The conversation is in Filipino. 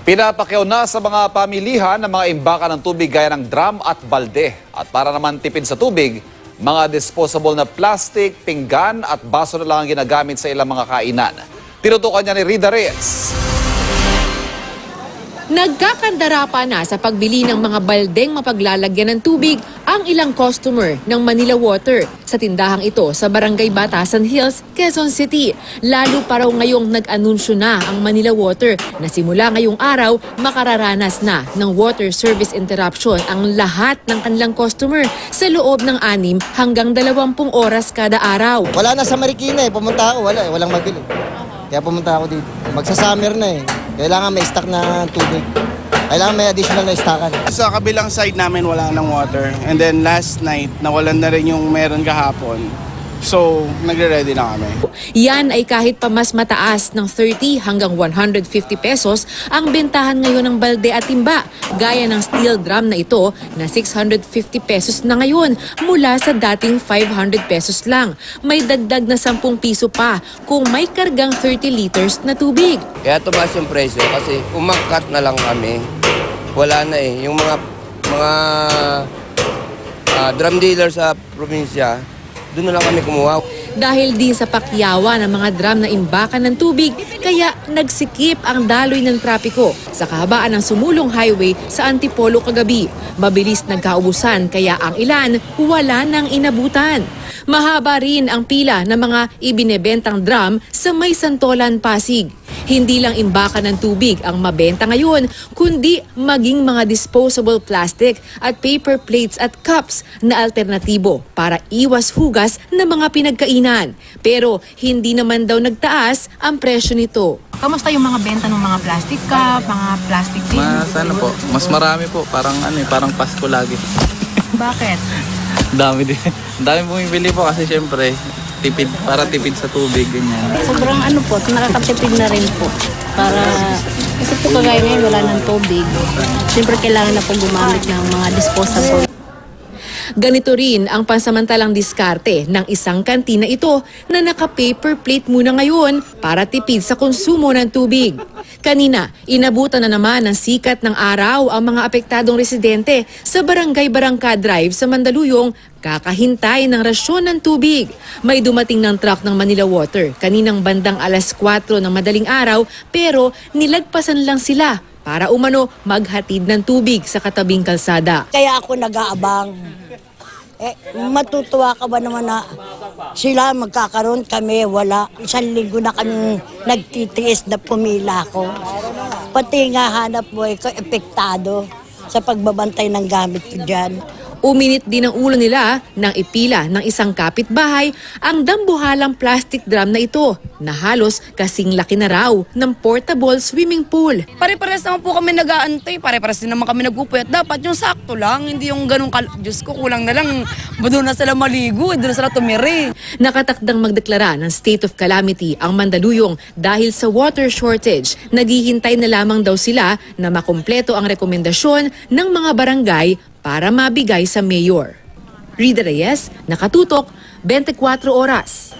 Pinapakyaw na sa mga pamilihan ng mga imbakan ng tubig gaya ng drum at balde. At para naman tipid sa tubig, mga disposable na plastic, pinggan at baso na lang ang ginagamit sa ilang mga kainan. Tinutukan niya ni Rida Reyes. Nagkakandara pa na sa pagbili ng mga baldeng mapaglalagyan ng tubig ang ilang customer ng Manila Water sa tindahang ito sa Barangay Batasan Hills, Quezon City. Lalo pa raw ngayong nag-anunsyo na ang Manila Water na simula ngayong araw makararanas na ng water service interruption ang lahat ng kanilang customer sa loob ng 6 hanggang 20 oras kada araw. Wala na sa Marikina pumunta ako, walang mabili. Kaya pumunta ako dito. Magsa-summer na Kailangan may stock na tubig. Kailangan may additional na stockan. Sa kabilang side namin wala ng water. And then last night, nawalan na rin yung meron kahapon. So, nagre-ready na kami. Yan ay kahit pa mas mataas ng 30 hanggang 150 pesos ang bentahan ngayon ng balde at timba. Gaya ng steel drum na ito na 650 pesos na ngayon mula sa dating 500 pesos lang. May dagdag na 10 piso pa kung may kargang 30 liters na tubig. Kaya tumaas yung presyo kasi umangkat na lang kami. Wala na yung mga drum dealer sa probinsya, doon na lang kami kumuha. Dahil din sa pakyawa ng mga drum na imbakan ng tubig, kaya nagsikip ang daloy ng trapiko sa kahabaan ng sumulong highway sa Antipolo kagabi. Mabilis nagkaubusan kaya ang ilan wala nang inabutan. Mahaba rin ang pila ng mga ibinebentang drum sa May Santolan, Pasig. Hindi lang imbakan ng tubig ang mabenta ngayon, kundi maging mga disposable plastic at paper plates at cups na alternatibo para iwas hugas ng mga pinagkainan. Pero hindi naman daw nagtaas ang presyo nito. Kamusta yung mga benta ng mga plastic cup, mga plastic tin? Mas marami po, parang Pasko lagi. Bakit? Dami din. Dami bumibili po kasi syempre para tipid sa tubig, ganyan. Sobrang nakakatipid na rin po. Kasi po kagaya ngayon wala ng tubig. Siyempre kailangan na po gumamit ng mga disposable. Ganito rin ang pansamantalang diskarte ng isang kantina ito na naka-paper plate muna ngayon para tipid sa konsumo ng tubig. Kanina, inabutan na naman ng sikat ng araw ang mga apektadong residente sa Barangay Barangka Drive sa Mandaluyong kakahintay ng rasyon ng tubig. May dumating ng truck ng Manila Water kaninang bandang 4:00 ng madaling araw pero nilagpasan lang sila para umano maghatid ng tubig sa katabing kalsada. Kaya ako nag-aabang. Matutuwa ka ba naman na sila magkakaroon, kami wala. 1 linggo na kami nagtitiis na pumila ko. Pati nga hanap buhay ko, epektado sa pagbabantay ng gamit ko dyan. Uminit din ang ulo nila nang ipila ng isang kapitbahay ang dambuhalang plastic drum na ito na halos kasing laki na raw ng portable swimming pool. Pare-pares naman po kami nag-aantay, pare-pares din naman kami nagpupuyat. Dapat yung sakto lang, hindi yung ganun Diyos ko, kulang na lang, doon na sila maligo, doon na sila tumiri. Nakatakdang magdeklara ng state of calamity ang Mandaluyong dahil sa water shortage. Naghihintay na lamang daw sila na makumpleto ang rekomendasyon ng mga barangay para mabigay sa mayor. Rida Reyes, Nakatutok, 24 Oras.